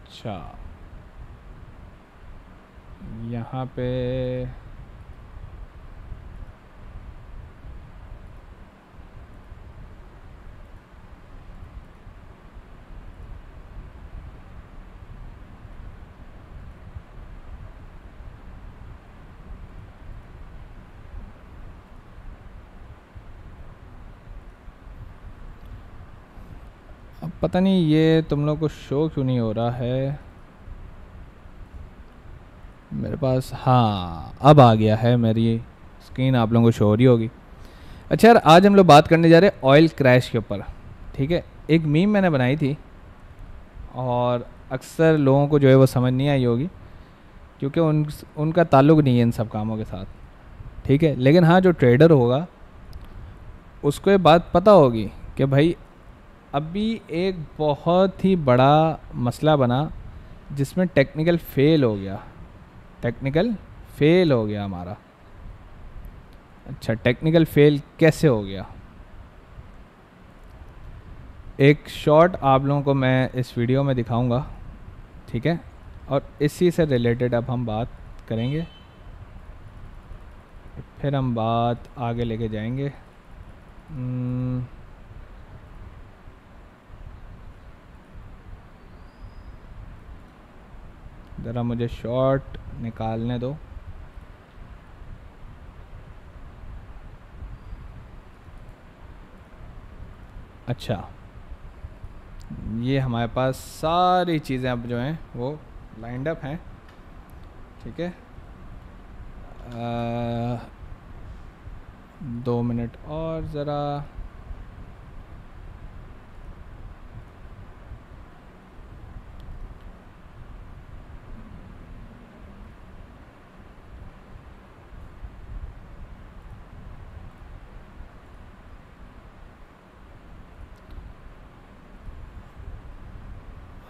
अच्छा, यहाँ पे अब पता नहीं ये तुम लोग को शो क्यों नहीं हो रहा है मेरे पास। हाँ, अब आ गया है, मेरी स्क्रीन आप लोगों को शो हो रही होगी। अच्छा यार, आज हम लोग बात करने जा रहे हैं ऑयल क्रैश के ऊपर। ठीक है, एक मीम मैंने बनाई थी और अक्सर लोगों को जो है वो समझ नहीं आई होगी, क्योंकि उनका ताल्लुक नहीं है इन सब कामों के साथ। ठीक है, लेकिन हाँ, जो ट्रेडर होगा उसको ये बात पता होगी कि भाई अभी एक बहुत ही बड़ा मसला बना जिसमें टेक्निकल फेल हो गया। टेक्निकल फेल हो गया हमारा। अच्छा, टेक्निकल फेल कैसे हो गया? एक शॉर्ट आप लोगों को मैं इस वीडियो में दिखाऊंगा। ठीक है, और इसी से रिलेटेड अब हम बात करेंगे, फिर हम बात आगे लेके जाएंगे। ज़रा मुझे शॉर्ट निकालने दो। अच्छा, ये हमारे पास सारी चीज़ें अब जो हैं वो लाइंड अप हैं। ठीक है, 2 मिनट और ज़रा।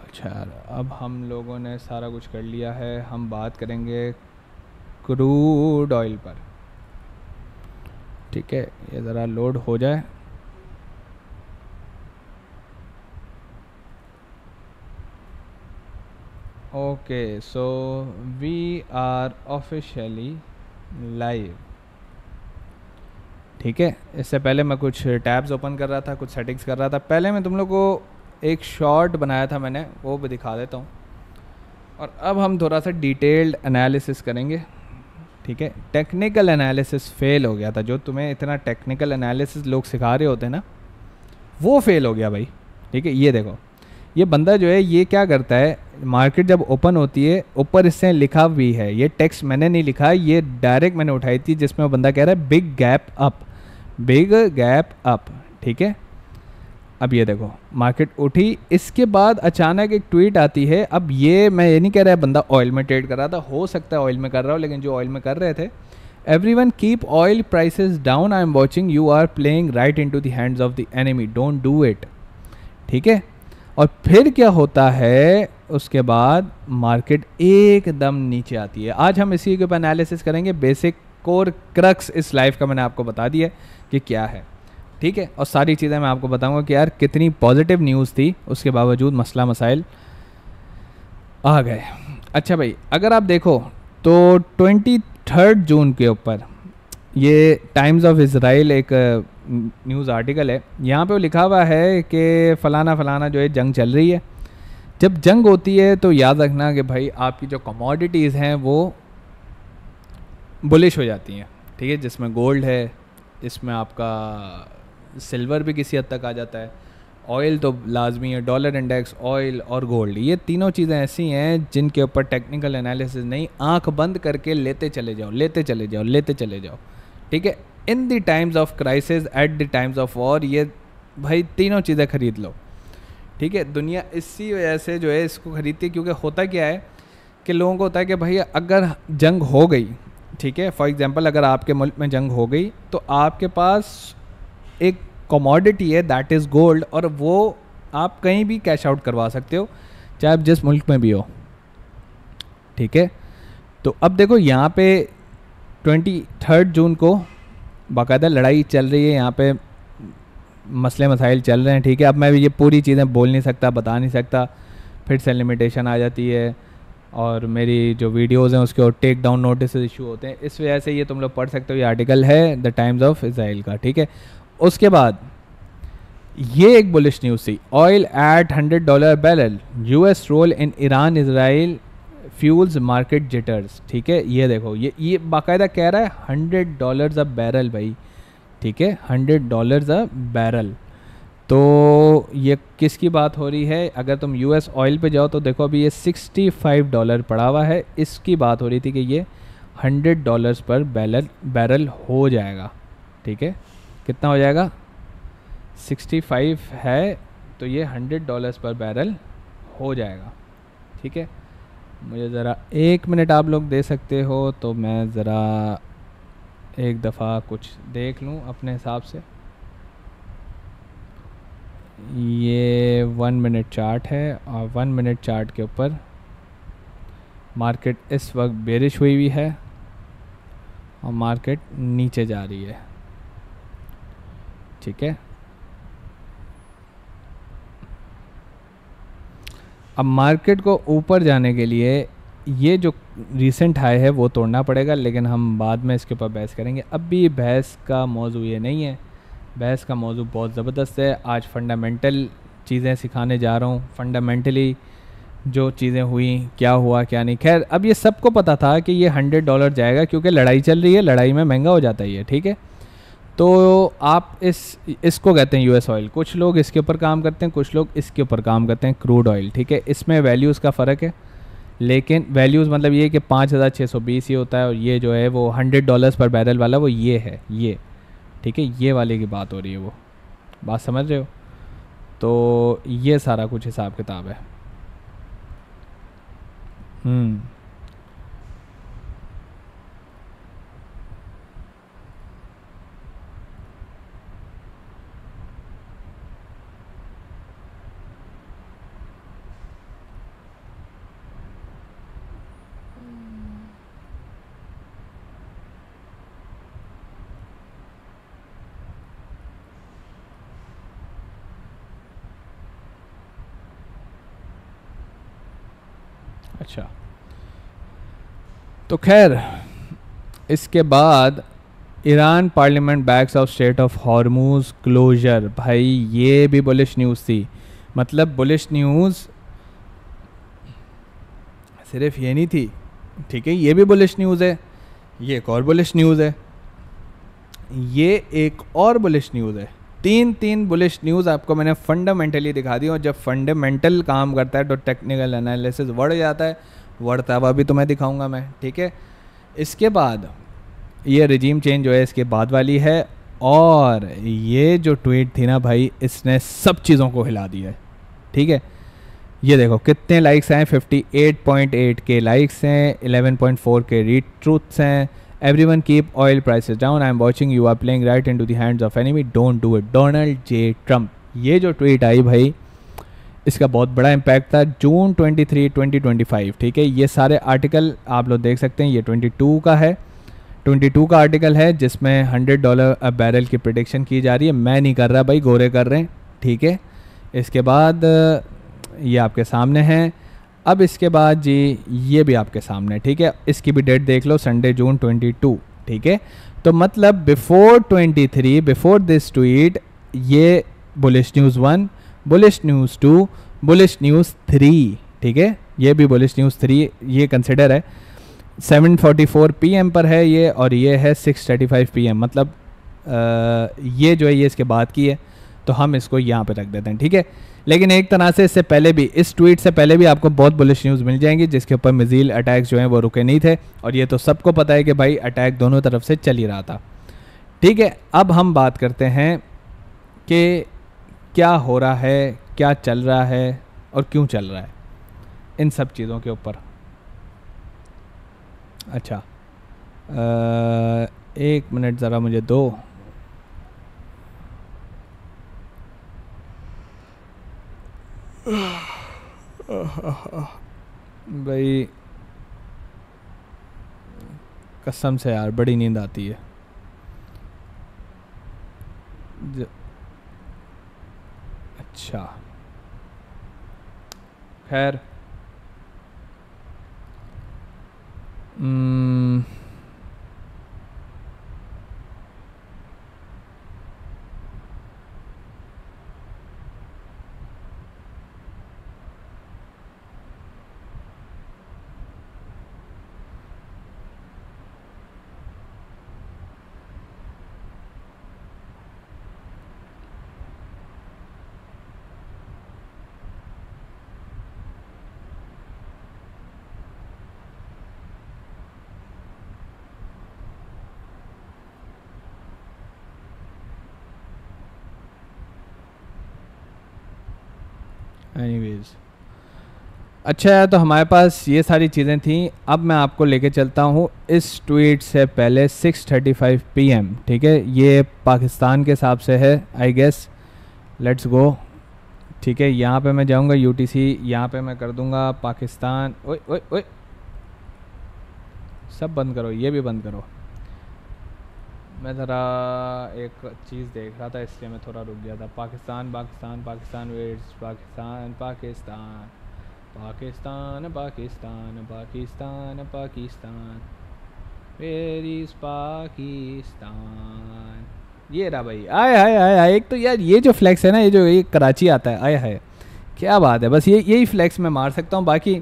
अच्छा यार, अब हम लोगों ने सारा कुछ कर लिया है। हम बात करेंगे क्रूड ऑयल पर। ठीक है, ये ज़रा लोड हो जाए। Okay, so we are officially live. ठीक है, इससे पहले मैं कुछ टैब्स ओपन कर रहा था, कुछ सेटिंग्स कर रहा था। पहले मैं तुम लोग को एक शॉर्ट बनाया था मैंने, वो भी दिखा देता हूँ। और अब हम थोड़ा सा डिटेल्ड एनालिसिस करेंगे। ठीक है, टेक्निकल एनालिसिस फेल हो गया था। जो तुम्हें इतना टेक्निकल एनालिसिस लोग सिखा रहे होते हैं ना, वो फेल हो गया भाई। ठीक है, ये देखो, ये बंदा जो है ये क्या करता है, मार्केट जब ओपन होती है ऊपर इससे लिखा भी है, ये टेक्स्ट मैंने नहीं लिखा, ये डायरेक्ट मैंने उठाई थी, जिसमें वो बंदा कह रहा है big gap up, big gap up. ठीक है, अब ये देखो मार्केट उठी, इसके बाद अचानक एक ट्वीट आती है। अब ये मैं ये नहीं कह रहा है बंदा ऑयल में ट्रेड कर रहा था, हो सकता है ऑयल में कर रहा हो, लेकिन जो ऑयल में कर रहे थे, everyone keep oil prices down, I am watching, you are playing right into the hands of the enemy, don't do it. ठीक है, और फिर क्या होता है, उसके बाद मार्केट एकदम नीचे आती है। आज हम इसी के ऊपर एनालिसिस करेंगे। बेसिक कोर क्रक्स इस लाइफ का मैंने आपको बता दिया है कि क्या है। ठीक है, और सारी चीज़ें मैं आपको बताऊंगा कि यार कितनी पॉजिटिव न्यूज़ थी, उसके बावजूद मसला मसाइल आ गए। अच्छा भाई, अगर आप देखो तो 23 जून के ऊपर ये टाइम्स ऑफ इसराइल एक न्यूज़ आर्टिकल है, यहाँ पे वो लिखा हुआ है कि फ़लाना फ़लाना जो है जंग चल रही है। जब जंग होती है तो याद रखना कि भाई आपकी जो कमोडिटीज़ हैं वो बुलिश हो जाती हैं। ठीक है, जिसमें गोल्ड है, इसमें आपका सिल्वर भी किसी हद तक आ जाता है, ऑयल तो लाजमी है, डॉलर इंडेक्स, ऑयल और गोल्ड, ये तीनों चीज़ें ऐसी हैं जिनके ऊपर टेक्निकल एनालिसिस नहीं, आंख बंद करके लेते चले जाओ, लेते चले जाओ, लेते चले जाओ। ठीक है, in the times of crisis, at the times of war, ये भाई तीनों चीज़ें खरीद लो। ठीक है, दुनिया इसी वजह से जो है इसको खरीदती है, क्योंकि होता क्या है कि लोगों को होता है कि भाई अगर जंग हो गई, ठीक है, फॉर एग्जांपल अगर आपके मुल्क में जंग हो गई तो आपके पास एक कमोडिटी है दैट इज़ गोल्ड, और वो आप कहीं भी कैश आउट करवा सकते हो, चाहे आप जिस मुल्क में भी हो। ठीक है, तो अब देखो यहाँ पे 23 जून को बाकायदा लड़ाई चल रही है, यहाँ पे मसले मसाइल चल रहे हैं। ठीक है, अब मैं ये पूरी चीज़ें बोल नहीं सकता, बता नहीं सकता, फिर से लिमिटेशन आ जाती है और मेरी जो वीडियोज़ हैं उसके और टेक डाउन नोटिस इशू होते हैं। इस वजह से ये तुम लोग पढ़ सकते हो, ये आर्टिकल है द टाइम्स ऑफ इसराइल का, ठीक है। उसके बाद ये एक बुलिश न्यूज़ थी, oil at $100 barrel, US role in Iran Israel fuels market jitters, ठीक है। ये देखो ये बाकायदा कह रहा है $100 अ बैरल भाई, ठीक है, $100 अ बैरल। तो ये किसकी बात हो रही है? अगर तुम यूएस ऑयल पे जाओ तो देखो अभी ये $65 पड़ा हुआ है, इसकी बात हो रही थी कि ये $100 पर बैरल हो जाएगा, ठीक है। कितना हो जाएगा? 65 है तो ये $100 पर बैरल हो जाएगा, ठीक है। मुझे ज़रा 1 मिनट आप लोग दे सकते हो तो मैं ज़रा एक दफ़ा कुछ देख लूँ अपने हिसाब से। ये 1 मिनट चार्ट है और 1 मिनट चार्ट के ऊपर मार्केट इस वक्त बेरिश हुई हुई है और मार्केट नीचे जा रही है, ठीक है। अब मार्केट को ऊपर जाने के लिए ये जो रीसेंट हाई है वो तोड़ना पड़ेगा, लेकिन हम बाद में इसके ऊपर बहस करेंगे। अब भी बहस का मौजू ये नहीं है, बहस का मौजू बहुत ज़बरदस्त है। आज फंडामेंटल चीज़ें सिखाने जा रहा हूँ, फंडामेंटली जो चीज़ें हुई, क्या हुआ क्या नहीं। खैर अब ये सबको पता था कि ये $100 जाएगा क्योंकि लड़ाई चल रही है, लड़ाई में महंगा हो जाता है ये, ठीक है। तो आप इसको कहते हैं यूएस ऑयल। कुछ लोग इसके ऊपर काम करते हैं, कुछ लोग इसके ऊपर काम करते हैं, क्रूड ऑयल, ठीक है। इसमें वैल्यूज़ का फ़र्क है, लेकिन वैल्यूज़ मतलब ये कि 5620 ही होता है और ये जो है वो $100 पर बैरल वाला वो ये है, ये, ठीक है। ये वाले की बात हो रही है, वो बात समझ रहे हो? तो ये सारा कुछ हिसाब किताब है। अच्छा, तो खैर इसके बाद Iran parliament backs of strait of Hormuz closure. भाई ये भी बुलिश न्यूज़ थी। मतलब बुलिश न्यूज़ सिर्फ ये नहीं थी, ठीक है, ये भी बुलिश न्यूज़ है, ये एक और बुलिश न्यूज़ है, ये एक और बुलिश न्यूज़ है। तीन बुलिश न्यूज़ आपको मैंने फंडामेंटली दिखा दी। और जब फंडामेंटल काम करता है तो टेक्निकल एनालिसिस बढ़ जाता है, बढ़ता हुआ भी तुम्हें दिखाऊंगा मैं, ठीक है। इसके बाद ये रिजीम चेंज जो है इसके बाद वाली है, और ये जो ट्वीट थी ना भाई, इसने सब चीज़ों को हिला दिया है, ठीक है। ये देखो कितने लाइक्स हैं, 58.8 के लाइक्स हैं, 11.4 के रीट्रूथ्स हैं। Everyone keep oil prices down. I am watching. You are playing right into the hands of enemy. Don't do it. Donald J. Trump. ये जो ट्वीट आई भाई, इसका बहुत बड़ा इम्पैक्ट था। जून 23, 2025, ठीक है। ये सारे आर्टिकल आप लोग देख सकते हैं। ये 22 का है, 22 का आर्टिकल है जिसमें $100 अ बैरल की प्रेडिक्शन की जा रही है। मैं नहीं कर रहा भाई, गोरे कर रहे हैं, ठीक है। इसके बाद ये आपके सामने है। अब इसके बाद जी ये भी आपके सामने, ठीक है। इसकी भी डेट देख लो, संडे जून 22, ठीक है। तो मतलब बिफोर 23, बिफोर दिस ट्वीट, ये bullish news 1, bullish news 2, bullish news 3, ठीक है। ये भी बुलिश न्यूज़ 3 ये कंसिडर है। 7:44 PM पर है ये, और ये है 6:35 PM। मतलब ये जो है ये इसके बाद की है, तो हम इसको यहाँ पे रख देते हैं, ठीक है। लेकिन एक तरह से इससे पहले भी, इस ट्वीट से पहले भी आपको बहुत बुलिश न्यूज़ मिल जाएंगी जिसके ऊपर मिज़ाइल अटैक्स जो हैं वो रुके नहीं थे, और ये तो सबको पता है कि भाई अटैक दोनों तरफ से चल ही रहा था, ठीक है। अब हम बात करते हैं कि क्या हो रहा है, क्या चल रहा है और क्यों चल रहा है, इन सब चीज़ों के ऊपर। अच्छा, 1 मिनट ज़रा मुझे दो। भाई कसम से यार बड़ी नींद आती है। अच्छा, खैर एनीवेज, अच्छा है, तो हमारे पास ये सारी चीज़ें थी। अब मैं आपको लेके चलता हूँ इस ट्वीट से पहले 6:35 PM, ठीक है, ये पाकिस्तान के हिसाब से है आई गेस। लेट्स गो, ठीक है, यहाँ पे मैं जाऊँगा UTC, यहाँ पे मैं कर दूँगा पाकिस्तान। ओए ओए ओए, सब बंद करो, ये भी बंद करो। मैं ज़रा एक चीज़ देख रहा था इसलिए मैं थोड़ा रुक गया था। Pakistan Pakistan Pakistan waits, Pakistan Pakistan Pakistan Pakistan Pakistan Pakistan, where is Pakistan. ये रहा भाई, आए हाय आए हाय। एक तो यार ये जो फ्लैक्स है ना, ये जो ये कराची आता है, आए हाय क्या बात है। बस यही फ्लैक्स मैं मार सकता हूँ, बाकी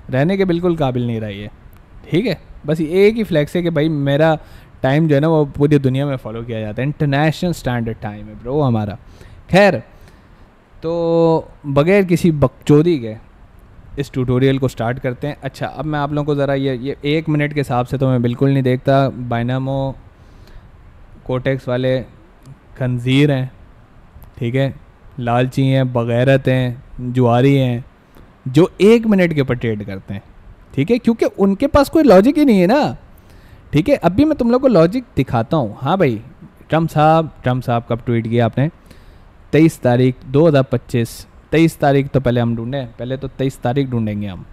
रहने के बिल्कुल काबिल नहीं रहा ये, ठीक है। बस ये एक ही फ्लैक्स है कि भाई मेरा टाइम जो है ना वो पूरी दुनिया में फॉलो किया जाता है, इंटरनेशनल स्टैंडर्ड टाइम है ब्रो हमारा। खैर, तो बगैर किसी बकचोदी के इस ट्यूटोरियल को स्टार्ट करते हैं। अच्छा, अब मैं आप लोगों को ज़रा ये 1 मिनट के हिसाब से तो मैं बिल्कुल नहीं देखता। बाइनामो कोटेक्स वाले खंजीर हैं, ठीक है, लालची हैं, बगैरत हैं, जुआरी हैं, जो 1 मिनट के ऊपर ट्रेड करते हैं, ठीक है, क्योंकि उनके पास कोई लॉजिक ही नहीं है ना, ठीक है। अभी मैं तुम लोग को लॉजिक दिखाता हूँ। हाँ भाई, ट्रम्प साहब कब ट्वीट किया आपने? 23 तारीख 2025। 23 तारीख तो पहले हम ढूंढें, पहले तो 23 तारीख ढूंढेंगे हम।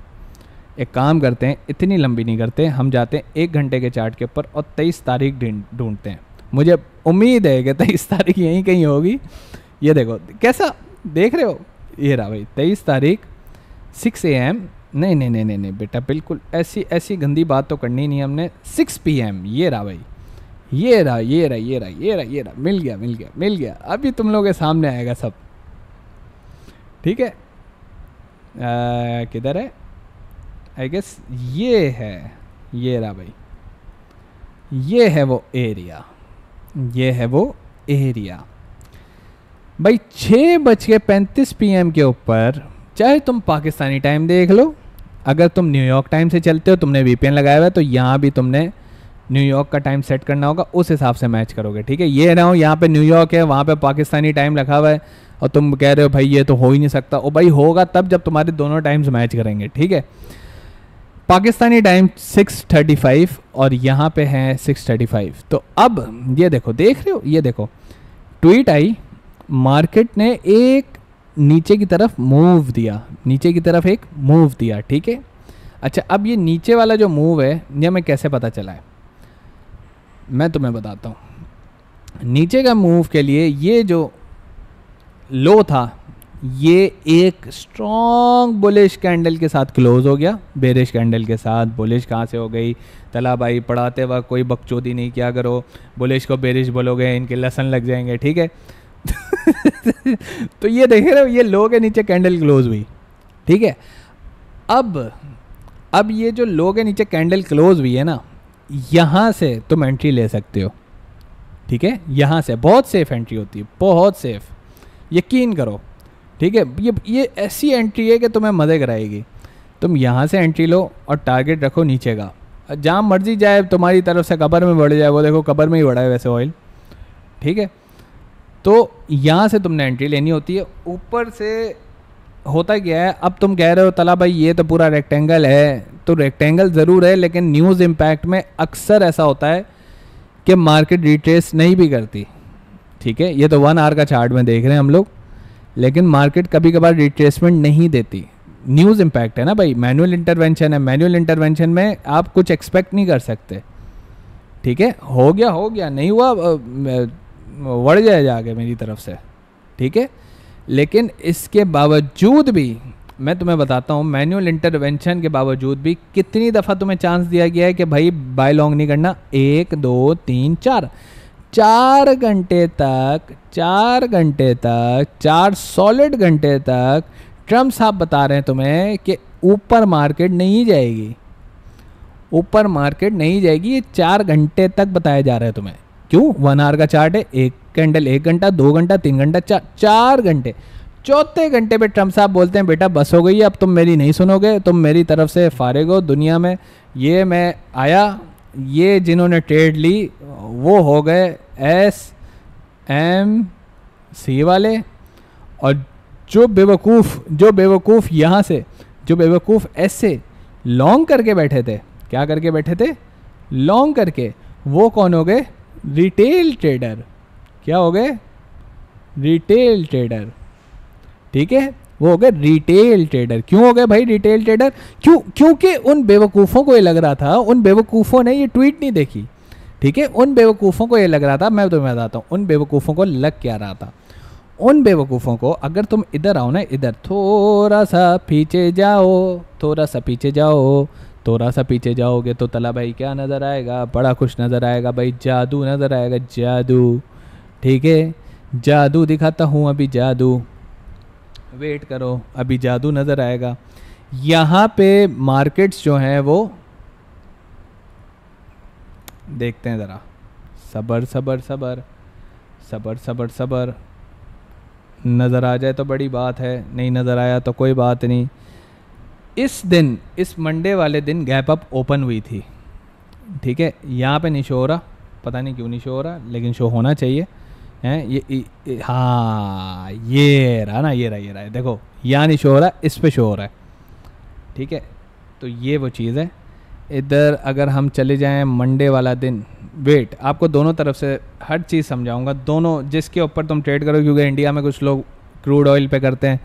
एक काम करते हैं, इतनी लंबी नहीं करते, हम जाते हैं 1 घंटे के चार्ट के ऊपर और 23 तारीख ढूंढते हैं। मुझे उम्मीद है कि 23 तारीख यहीं कहीं होगी। ये देखो कैसा देख रहे हो, ये रहा भाई 23 तारीख 6 AM। नहीं नहीं नहीं नहीं नहीं बेटा, बिल्कुल ऐसी गंदी बात तो करनी नहीं हमने। 6 PM, ये रहा भाई, ये रहा ये रहा ये रहा ये रहा ये रहा, मिल गया मिल गया मिल गया। अभी तुम लोगों के सामने आएगा सब, ठीक है। किधर है? आई गेस ये है, ये रहा भाई, ये है वो एरिया, ये है वो एरिया भाई। 6:35 PM के ऊपर, चाहे तुम पाकिस्तानी टाइम देख लो, अगर तुम न्यूयॉर्क टाइम से चलते हो, तुमने VPN लगाया हुआ है, तो यहाँ भी तुमने न्यूयॉर्क का टाइम सेट करना होगा, उस हिसाब से मैच करोगे, ठीक है। ये ना हो यहाँ पे न्यूयॉर्क है, वहाँ पे पाकिस्तानी टाइम रखा हुआ है और तुम कह रहे हो भाई ये तो हो ही नहीं सकता। ओ भाई होगा तब जब तुम्हारे दोनों टाइम्स मैच करेंगे, ठीक है। पाकिस्तानी टाइम 6:35 और यहाँ पे है 6:35। तो अब ये देखो, देख रहे हो, ये देखो ट्वीट आई, मार्केट ने एक नीचे की तरफ मूव दिया, नीचे की तरफ एक मूव दिया, ठीक है। अच्छा, अब ये नीचे वाला जो मूव है, ये हमें कैसे पता चला है, मैं तुम्हें बताता हूँ। नीचे का मूव के लिए ये जो लो था, ये एक स्ट्रॉन्ग बुलिश कैंडल के साथ क्लोज हो गया, बेरिश कैंडल के साथ। बुलिश कहाँ से हो गई? तला भाई पढ़ाते वक्त कोई बकचोदी नहीं किया करो, बुलिश को बेरिश बोलोगे इनके लसन लग जाएंगे, ठीक है। तो ये देख रहे हो, ये लो के नीचे कैंडल क्लोज हुई, ठीक है। अब ये जो लो के नीचे कैंडल क्लोज हुई है ना, यहाँ से तुम एंट्री ले सकते हो, ठीक है। यहाँ से बहुत सेफ एंट्री होती है, बहुत सेफ, यकीन करो, ठीक है। ये ऐसी एंट्री है कि तुम्हें मज़े कराएगी। तुम यहाँ से एंट्री लो और टारगेट रखो नीचे का, जहाँ मर्जी जाए तुम्हारी तरफ से कबर में बढ़ जाए, वो देखो कबर में ही बढ़ा है वैसे ऑयल, ठीक है। तो यहाँ से तुमने एंट्री लेनी होती है। ऊपर से होता क्या है, अब तुम कह रहे हो तला भाई ये तो पूरा रेक्टेंगल है, तो रेक्टेंगल ज़रूर है, लेकिन न्यूज़ इम्पैक्ट में अक्सर ऐसा होता है कि मार्केट रिट्रेस नहीं भी करती, ठीक है। ये तो 1 आवर का चार्ट में देख रहे हैं हम लोग, लेकिन मार्केट कभी कभार रिट्रेसमेंट नहीं देती। न्यूज़ इम्पैक्ट है ना भाई, मैनुअल इंटरवेंशन है, मैनुअल इंटरवेंशन में आप कुछ एक्सपेक्ट नहीं कर सकते, ठीक है। हो गया नहीं हुआ बढ़ जाए जाके मेरी तरफ से, ठीक है। लेकिन इसके बावजूद भी मैं तुम्हें बताता हूँ, मैनुअल इंटरवेंशन के बावजूद भी कितनी दफ़ा तुम्हें चांस दिया गया है कि भाई बाय लॉन्ग नहीं करना। 1 2 3 4 4 घंटे तक, 4 घंटे तक, 4 सॉलिड घंटे तक ट्रम्प साहब बता रहे हैं तुम्हें कि ऊपर मार्केट नहीं जाएगी, ऊपर मार्केट नहीं जाएगी। ये 4 घंटे तक बताया जा रहा है तुम्हें। क्यों? 1 आवर का चार्ट है, एक कैंडल 1 घंटा, 2 घंटा, 3 घंटा, 4 घंटे। चौथे घंटे पे ट्रम्प साहब बोलते हैं बेटा बस हो गई, अब तुम मेरी नहीं सुनोगे, तुम मेरी तरफ से फारिग हो दुनिया में। ये मैं आया, ये जिन्होंने ट्रेड ली वो हो गए SMC वाले, और जो बेवकूफ़ यहाँ से, जो बेवकूफ़ ऐसे लॉन्ग करके बैठे थे, क्या करके बैठे थे? लॉन्ग करके। वो कौन हो गए? Retail trader. क्या हो गए? Retail trader. ठीक है, वो हो गए रिटेल ट्रेडर। क्यों हो गए भाई रिटेल ट्रेडर? क्योंकि उन बेवकूफ़ों को ये लग रहा था, उन बेवकूफ़ों ने ये ट्वीट नहीं देखी, ठीक है, उन बेवकूफ़ों को ये लग रहा था, मैं तुम्हें बताता हूँ उन बेवकूफ़ों को लग क्या रहा था। उन बेवकूफ़ों को, अगर तुम इधर आओ ना, इधर थोड़ा सा पीछे जाओ, थोड़ा सा पीछे जाओ, थोड़ा सा पीछे जाओगे तो तला भाई क्या नज़र आएगा? बड़ा खुश नज़र आएगा भाई, जादू नज़र आएगा, जादू। ठीक है, जादू दिखाता हूँ अभी, जादू। वेट करो, अभी जादू नज़र आएगा। यहाँ पे मार्केट्स जो हैं वो देखते हैं ज़रा, सबर सबर सबर सबर सबर सबर। नज़र आ जाए तो बड़ी बात है, नहीं नज़र आया तो कोई बात नहीं। इस दिन, इस मंडे वाले दिन गैप अप ओपन हुई थी, ठीक है। यहाँ पे नहीं शो हो रहा, पता नहीं क्यों नहीं शो हो रहा, लेकिन शो होना चाहिए हैं। ये हाँ, ये रहा ना, ये रहा है, देखो यहाँ नहीं शो हो रहा, इस पे शो हो रहा है, ठीक है। तो ये वो चीज़ है। इधर अगर हम चले जाएं मंडे वाला दिन, वेट, आपको दोनों तरफ से हर चीज़ समझाऊंगा, दोनों जिसके ऊपर तुम ट्रेड करो, क्योंकि इंडिया में कुछ लोग क्रूड ऑयल पे करते हैं,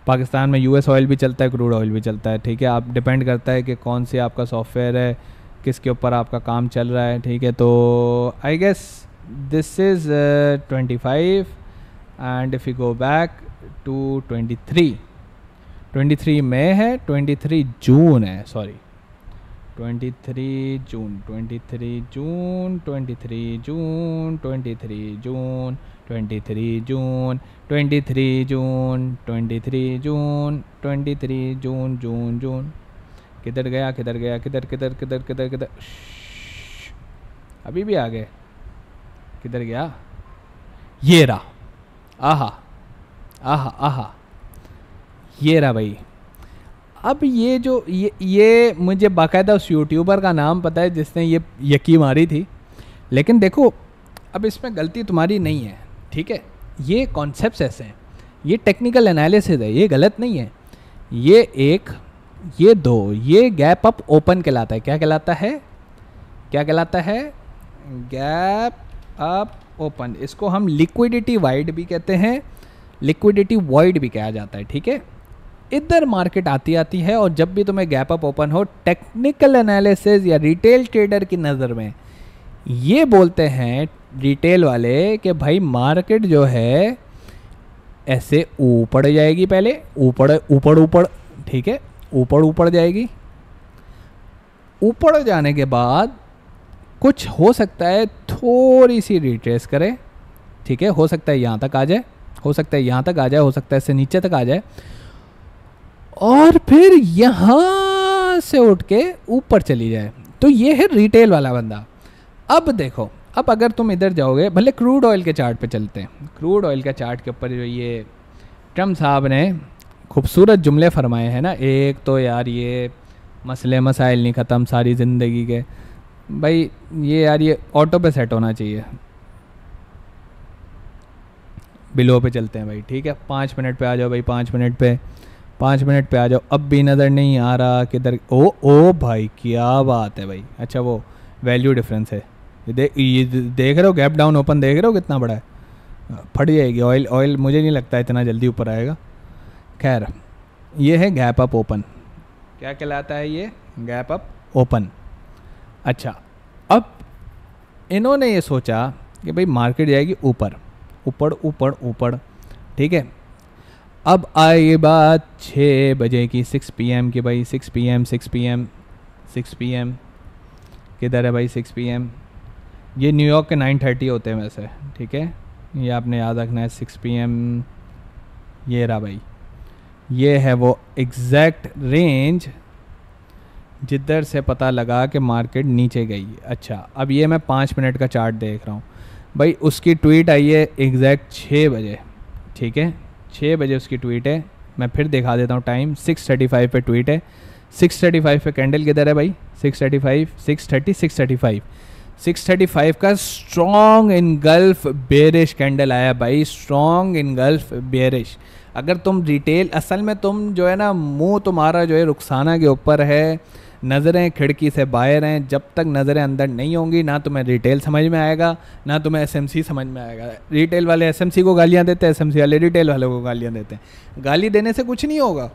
पाकिस्तान में US ऑयल भी चलता है, क्रूड ऑयल भी चलता है, ठीक है। आप डिपेंड करता है कि कौन सी आपका सॉफ्टवेयर है, किसके ऊपर आपका काम चल रहा है, ठीक है। तो I guess this is 25 and if you go back to 23 मई है, 23 जून है, सॉरी 23 जून, 23 जून, 23 जून, 23 जून, 23 जून, 23 जून, 23 जून, 23 जून, जून जून। किधर गया, किधर गया, किधर किधर किधर किधर किधर? अभी भी आ गए, किधर गया? ये रहा, आहा आहा आहा, ये रहा भाई। अब ये जो ये मुझे बाकायदा उस यूट्यूबर का नाम पता है जिसने ये यकी मारी थी, लेकिन देखो अब इसमें गलती तुम्हारी नहीं है, ठीक है। ये कॉन्सेप्ट्स ऐसे हैं, ये टेक्निकल एनालिसिस है, ये गलत नहीं है। ये एक, ये दो, ये गैप अप ओपन कहलाता है। क्या कहलाता है? क्या कहलाता है? Gap up open. इसको हम लिक्विडिटी वाइड भी कहते हैं, लिक्विडिटी वॉइड भी कहा जाता है, ठीक है। इधर मार्केट आती है, और जब भी तुम्हें गैप अप ओपन हो, टेक्निकल एनालिसिस या रिटेल ट्रेडर की नज़र में ये बोलते हैं रिटेल वाले कि भाई मार्केट जो है ऐसे ऊपर जाएगी, पहले ऊपर ऊपर ऊपर, ठीक है, ऊपर ऊपर जाएगी। ऊपर जाने के बाद कुछ हो सकता है थोड़ी सी रिट्रेस करे, ठीक है, हो सकता है यहाँ तक आ जाए, हो सकता है यहाँ तक आ जाए, हो सकता है इससे नीचे तक आ जाए, और फिर यहाँ से उठ के ऊपर चली जाए। तो ये है रिटेल वाला बंदा। अब देखो, अब अगर तुम इधर जाओगे, भले क्रूड ऑयल के चार्ट पे चलते हैं, क्रूड ऑयल के चार्ट के ऊपर जो ये ट्रम्प साहब ने खूबसूरत जुमले फरमाए हैं ना, एक तो यार ये मसले मसाइल नहीं ख़त्म सारी ज़िंदगी के, भाई ये यार ये ऑटो पे सेट होना चाहिए। बिलो पे चलते हैं भाई, ठीक है, 5 मिनट पे आ जाओ भाई, 5 मिनट पे, 5 मिनट पे आ जाओ। अब भी नज़र नहीं आ रहा किधर? ओ भाई क्या बात है भाई। अच्छा वो वैल्यू डिफरेंस है, ये देख रहे हो, गैप डाउन ओपन देख रहे हो कितना बड़ा है, फट जाएगी। ऑयल मुझे नहीं लगता इतना जल्दी ऊपर आएगा। खैर ये है गैप अप ओपन। क्या कहलाता है ये? Gap up open. अच्छा, अब इन्होंने ये सोचा कि भाई मार्केट जाएगी ऊपर ऊपर ऊपर ऊपर, ठीक है। अब आई बात 6 बजे की, 6 PM की भाई, 6 PM किधर है भाई 6 PM? ये न्यूयॉर्क के 9:30 होते हैं वैसे, ठीक है, ये आपने याद रखना है। 6 PM ये रहा भाई, ये है वो एग्जैक्ट रेंज जिधर से पता लगा कि मार्केट नीचे गई। अच्छा, अब ये मैं 5 मिनट का चार्ट देख रहा हूँ भाई, उसकी ट्वीट आई है एग्जैक्ट 6 बजे, ठीक है, 6 बजे उसकी ट्वीट है। मैं फिर दिखा देता हूँ टाइम, 6:35 पे ट्वीट है। 6:35 पे कैंडल किधर है भाई? 6:35, 6:35 का स्ट्रॉन्ग इनगल्फ बेरिश कैंडल आया भाई, स्ट्रॉन्ग इनगल्फ बेरिश। अगर तुम रिटेल, असल में तुम जो है ना, मुंह तुम्हारा जो है रुखसाना के ऊपर है, नज़रें खिड़की से बाहर हैं। जब तक नज़रें अंदर नहीं होंगी ना तुम्हें रिटेल समझ में आएगा, ना तुम्हें एसएमसी समझ में आएगा। रिटेल वाले एसएमसी को गालियां देते हैं, एसएमसी वाले रिटेल वालों को गालियां देते हैं। गाली देने से कुछ नहीं होगा।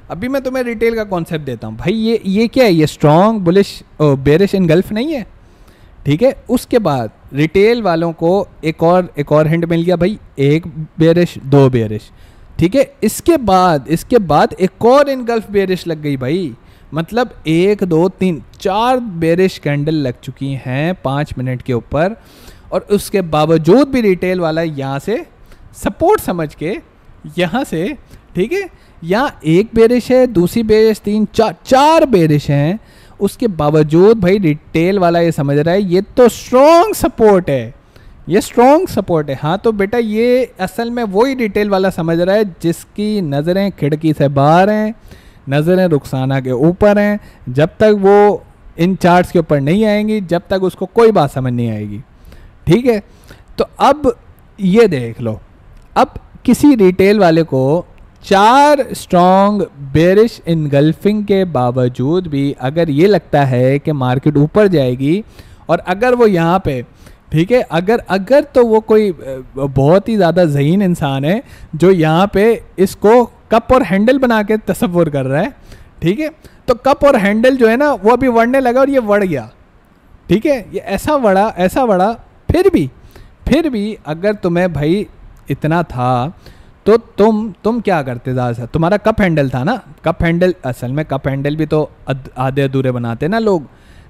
अभी मैं तुम्हें रिटेल का कॉन्सेप्ट देता हूँ भाई। ये क्या है? ये स्ट्रॉन्ग बुलिश बेरिश इनगल्फ नहीं है, ठीक है। उसके बाद रिटेल वालों को एक और हिंट मिल गया भाई, 1 बेरिश 2 बेरिश, ठीक है। इसके बाद एक और इनगल्फ बेरिश लग गई भाई, मतलब 1 2 3 4 बेरिश कैंडल लग चुकी हैं 5 मिनट के ऊपर। और उसके बावजूद भी रिटेल वाला यहाँ से सपोर्ट समझ के, यहाँ से, ठीक है, यहाँ 1 बेरिश है, दूसरी बेरिश 3 4 बेरिश हैं। उसके बावजूद भाई रिटेल वाला ये समझ रहा है ये तो स्ट्रॉन्ग सपोर्ट है, ये स्ट्रॉन्ग सपोर्ट है। हाँ तो बेटा, ये असल में वही रिटेल वाला समझ रहा है जिसकी नज़रें खिड़की से बाहर हैं, नज़रें रुखसाना के ऊपर हैं। जब तक वो इन चार्ट्स के ऊपर नहीं आएंगी, जब तक उसको कोई बात समझ नहीं आएगी, ठीक है। तो अब ये देख लो, अब किसी रिटेल वाले को 4 स्ट्रॉन्ग बेरिश इनगल्फिंग के बावजूद भी अगर ये लगता है कि मार्केट ऊपर जाएगी, और अगर वो यहाँ पे, ठीक है, अगर तो वो कोई बहुत ही ज़्यादा ज़हीन इंसान है जो यहाँ पे इसको कप और हैंडल बना के तसव्वुर कर रहा है, ठीक है। तो कप और हैंडल जो है ना, वो अभी बढ़ने लगा और ये बढ़ गया, ठीक है, ये ऐसा बढ़ा। फिर भी अगर तुम्हें भाई इतना था तो तुम क्या करते? ज़्यादा तुम्हारा कप हैंडल था ना, कप हैंडल, असल में कप हैंडल भी तो आधे अधूरे बनाते ना लोग।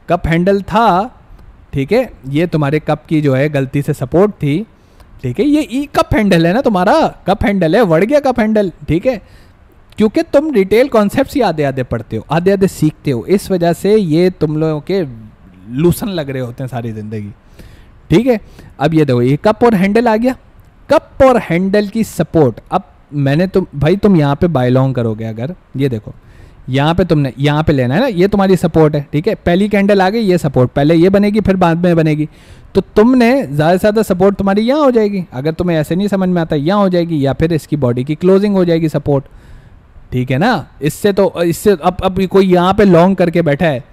कप हैंडल था, ठीक है, ये तुम्हारे कप की जो है गलती से सपोर्ट थी, ठीक है। ये कप हैंडल है ना, तुम्हारा कप हैंडल है, बढ़ गया कप हैंडल, ठीक है। क्योंकि तुम रिटेल कॉन्सेप्ट्स ही आधे सीखते हो, आधे सीखते हो, इस वजह से ये तुम लोगों के लूसन लग रहे होते हैं सारी ज़िंदगी, ठीक है। अब ये देखो, ये कप और हैंडल आ गया, कप और हैंडल की सपोर्ट। अब मैंने तुम यहाँ पे बाय लॉन्ग करोगे, अगर ये देखो यहाँ पे तुमने यहाँ पे लेना है ना, ये तुम्हारी सपोर्ट है, ठीक है। पहली कैंडल आ गई, ये सपोर्ट, पहले ये बनेगी फिर बाद में बनेगी, तो तुमने ज़्यादा से ज़्यादा सपोर्ट तुम्हारी यहाँ हो जाएगी। अगर तुम्हें ऐसे नहीं समझ में आता, यहाँ हो जाएगी, या फिर इसकी बॉडी की क्लोजिंग हो जाएगी सपोर्ट, ठीक है ना। इससे अब कोई यहाँ पे लॉन्ग करके बैठा है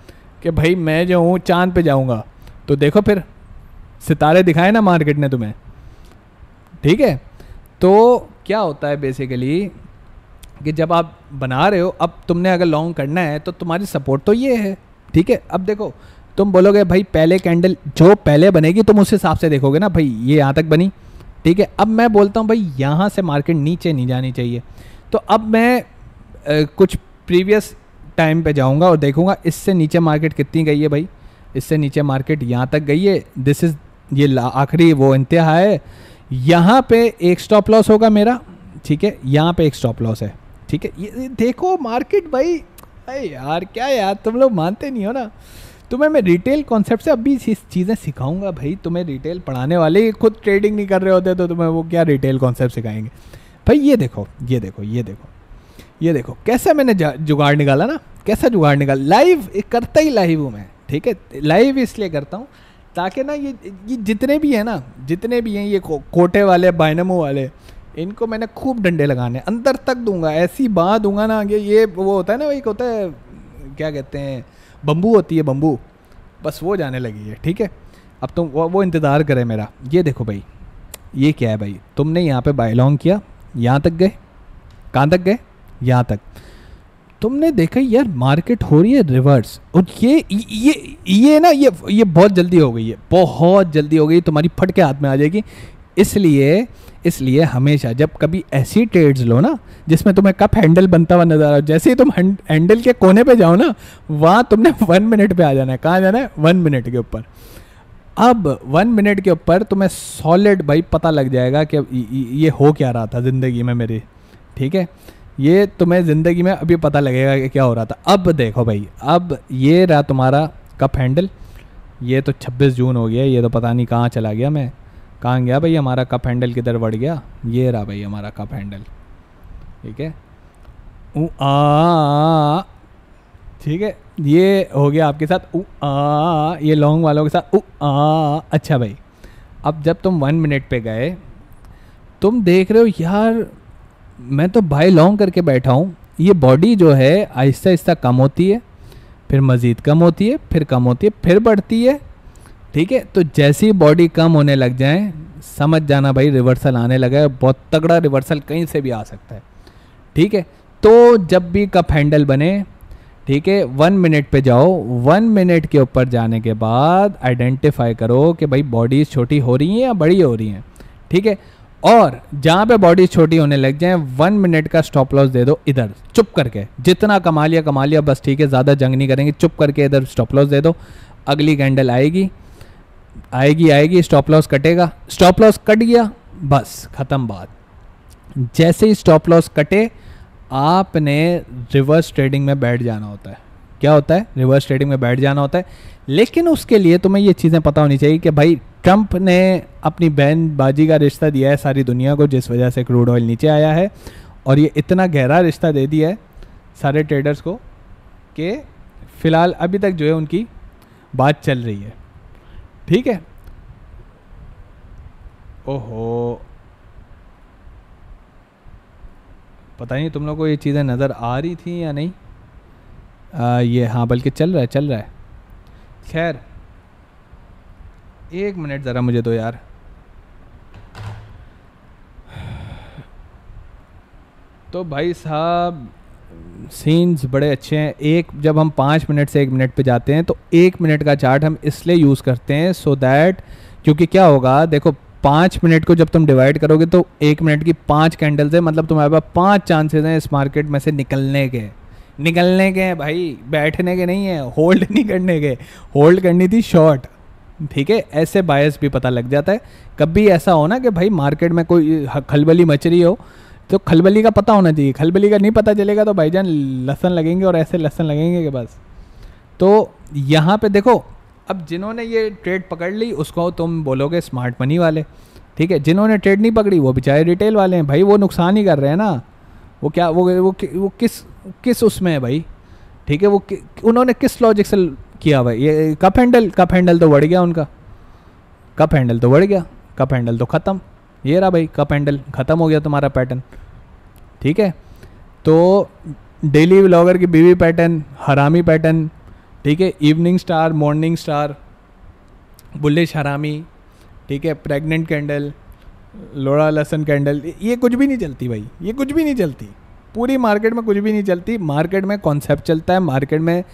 कि भाई मैं जो हूँ चांद पे जाऊँगा, तो देखो फिर सितारे दिखाए ना मार्केट ने तुम्हें, ठीक है। तो क्या होता है बेसिकली कि जब आप बना रहे हो, अब तुमने अगर लॉन्ग करना है तो तुम्हारी सपोर्ट तो ये है, ठीक है। अब देखो, तुम बोलोगे भाई पहले कैंडल जो पहले बनेगी तुम उस हिसाब से देखोगे ना, भाई ये यहाँ तक बनी, ठीक है। अब मैं बोलता हूँ भाई यहाँ से मार्केट नीचे नहीं जानी चाहिए, तो अब मैं कुछ प्रीवियस टाइम पे जाऊँगा और देखूँगा इससे नीचे मार्केट कितनी गई है भाई। इससे नीचे मार्केट यहाँ तक गई है, दिस इज़, ये आखिरी वो इंतहा है। यहाँ पे एक स्टॉप लॉस होगा मेरा, ठीक है, यहाँ पे एक स्टॉप लॉस है, ठीक है। ये देखो मार्केट भाई, अरे यार क्या यार, तुम लोग मानते नहीं हो ना। तुम्हें मैं रिटेल कॉन्सेप्ट से अभी चीज़ें सिखाऊंगा भाई। तुम्हें रिटेल पढ़ाने वाले खुद ट्रेडिंग नहीं कर रहे होते तो तुम्हें वो क्या रिटेल कॉन्सेप्ट सिखाएंगे भाई। ये देखो कैसा मैंने जुगाड़ निकाला ना, कैसा जुगाड़ निकाला। लाइव करता ही लाइव हूँ मैं, ठीक है। लाइव इसलिए करता हूँ ताकि ना ये जितने भी हैं ये कोटे वाले, बायनमो वाले, इनको मैंने खूब डंडे लगाने, अंदर तक दूंगा, ऐसी बात दूंगा ना कि ये वो होता है ना, एक होता है क्या कहते हैं, बम्बू होती है, बम्बू, बस वो जाने लगी है, ठीक है। अब तुम वो इंतज़ार करें मेरा। ये देखो भाई, ये क्या है भाई, तुमने यहाँ पे बाय लॉन्ग किया, यहाँ तक गए, कहाँ तक गए, यहाँ तक। तुमने देखा यार मार्केट हो रही है रिवर्स, और ये ना ये बहुत जल्दी हो गई है, बहुत जल्दी हो गई, तुम्हारी फट के हाथ में आ जाएगी। इसलिए हमेशा जब कभी ऐसी ट्रेड्स लो ना जिसमें तुम्हें कप हैंडल बनता हुआ नजर आ, जैसे ही तुम हैंडल के कोने पे जाओ ना, वहाँ तुमने 1 मिनट पे आ जाना है। कहाँ जाना है? 1 मिनट के ऊपर। अब 1 मिनट के ऊपर तुम्हें सॉलिड भाई पता लग जाएगा कि ये हो क्या रहा था ज़िंदगी में मेरी, ठीक है। ये तुम्हें ज़िंदगी में अभी पता लगेगा कि क्या हो रहा था। अब देखो भाई, अब ये रहा तुम्हारा कप हैंडल। ये तो 26 जून हो गया, ये तो पता नहीं कहाँ चला गया, मैं कहाँ गया भाई, हमारा कप हैंडल किधर बढ़ गया। ये रहा भाई हमारा कप हैंडल, ठीक है। ठीक है, ये हो गया आपके साथ ये लॉन्ग वालों के साथ अच्छा भाई, अब जब तुम 1 मिनट पे गए, तुम देख रहे हो यार मैं तो बाय लॉन्ग करके बैठा हूँ, ये बॉडी जो है आहिस्ता आहिस्ता कम होती है, फिर मज़ीद कम होती है, फिर कम होती है, फिर बढ़ती है, ठीक है। तो जैसी बॉडी कम होने लग जाए समझ जाना भाई रिवर्सल आने लगा है, बहुत तगड़ा रिवर्सल कहीं से भी आ सकता है, ठीक है। तो जब भी कप हैंडल बने, ठीक है, 1 मिनट पे जाओ। 1 मिनट के ऊपर जाने के बाद आइडेंटिफाई करो कि भाई बॉडीज छोटी हो रही हैं या बड़ी हो रही हैं, ठीक है। और जहाँ पे बॉडी छोटी होने लग जाए 1 मिनट का स्टॉप लॉस दे दो इधर, चुप करके, जितना कमा लिया बस, ठीक है, ज़्यादा जंग नहीं करेंगे, चुप करके इधर स्टॉप लॉस दे दो। अगली कैंडल आएगी, स्टॉप लॉस कटेगा, स्टॉप लॉस कट गया, बस ख़त्म बात। जैसे ही स्टॉप लॉस कटे आपने रिवर्स ट्रेडिंग में बैठ जाना होता है। क्या होता है? रिवर्स ट्रेडिंग में बैठ जाना होता है। लेकिन उसके लिए तुम्हें ये चीज़ें पता होनी चाहिए कि भाई ट्रंप ने अपनी बहनबाजी का रिश्ता दिया है सारी दुनिया को, जिस वजह से क्रूड ऑयल नीचे आया है, और ये इतना गहरा रिश्ता दे दिया है सारे ट्रेडर्स को कि फ़िलहाल अभी तक जो है उनकी बात चल रही है, ठीक है। ओहो, पता नहीं तुम लोगों को ये चीज़ें नज़र आ रही थी या नहीं। ये हाँ, बल्कि चल रहा है। खैर 1 मिनट ज़रा मुझे दो यार। तो भाई साहब सीन्स बड़े अच्छे हैं। जब हम 5 मिनट से 1 मिनट पे जाते हैं तो 1 मिनट का चार्ट हम इसलिए यूज़ करते हैं सो दैट, क्योंकि क्या होगा देखो, 5 मिनट को जब तुम डिवाइड करोगे तो 1 मिनट की 5 कैंडल्स है, मतलब तुम्हारे पास 5 चांसेस हैं इस मार्केट में से निकलने के हैं भाई, बैठने के नहीं है, होल्ड नहीं करने के। होल्ड करनी थी शॉर्ट, ठीक है। ऐसे बायस भी पता लग जाता है। कभी ऐसा हो ना कि भाई मार्केट में कोई खलबली मच रही हो, तो खलबली का पता होना चाहिए। खलबली का नहीं पता चलेगा तो भाईजान लहसन लगेंगे, और ऐसे लहसन लगेंगे कि बस। तो यहाँ पे देखो, अब जिन्होंने ये ट्रेड पकड़ ली उसको तुम बोलोगे स्मार्ट मनी वाले, ठीक है। जिन्होंने ट्रेड नहीं पकड़ी वो बेचारे रिटेल वाले हैं भाई, वो नुकसान ही कर रहे हैं ना। वो क्या वो किस उसमें है भाई, ठीक है। उन्होंने किस लॉजिक से किया भाई ये कप हैंडल तो बढ़ गया उनका, कप हैंडल तो ख़त्म। ये रहा भाई, कप हैंडल ख़त्म हो गया तुम्हारा पैटर्न, ठीक है। तो डेली व्लॉगर की बीवी पैटर्न, हरामी पैटर्न, ठीक है। Evening star, morning star, bullish हरामी, ठीक है। प्रेग्नेंट कैंडल, लोड़ा लहसन कैंडल, ये कुछ भी नहीं चलती भाई, ये कुछ भी नहीं चलती। पूरी मार्केट में कुछ भी नहीं चलती। मार्केट में कॉन्सेप्ट चलता है, मार्केट में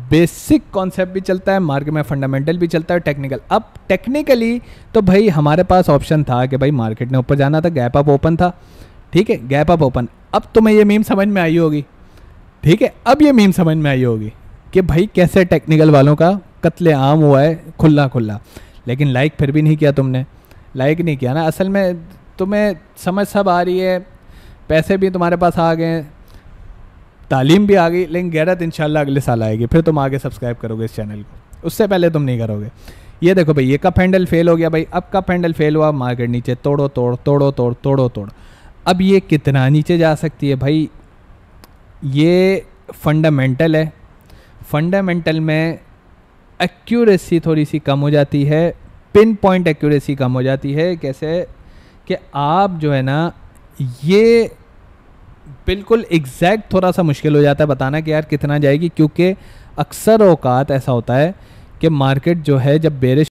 बेसिक कॉन्सेप्ट भी चलता है, मार्केट में फंडामेंटल भी चलता है, टेक्निकल। अब टेक्निकली तो भाई हमारे पास ऑप्शन था कि भाई मार्केट ने ऊपर जाना था, गैप अप ओपन था, ठीक है, गैप अप ओपन। अब तुम्हें ये मीम समझ में आई होगी, ठीक है। अब ये मीम समझ में आई होगी कि भाई कैसे टेक्निकल वालों का कत्ले आम हुआ है खुला। लेकिन लाइक फिर भी नहीं किया तुमने, लाइक नहीं किया ना। असल में तुम्हें समझ सब आ रही है, पैसे भी तुम्हारे पास आ गए, तालीम भी आ गई, लेकिन गैरत इंशाल्लाह अगले साल आएगी, फिर तुम आगे सब्सक्राइब करोगे इस चैनल को, उससे पहले तुम नहीं करोगे। ये देखो भाई, ये कप हैंडल फेल हो गया भाई। अब कप हैंडल फेल हुआ, मार्केट नीचे तोड़ो। अब ये कितना नीचे जा सकती है भाई? ये फंडामेंटल है। फंडामेंटल में एक्यूरेसी थोड़ी सी कम हो जाती है, पिन पॉइंट एक्यूरेसी कम हो जाती है। कैसे कि आप जो है ना, ये बिल्कुल एग्जैक्ट थोड़ा सा मुश्किल हो जाता है बताना कि यार कितना जाएगी, क्योंकि अक्सर औकात ऐसा होता है कि मार्केट जो है जब बेरिश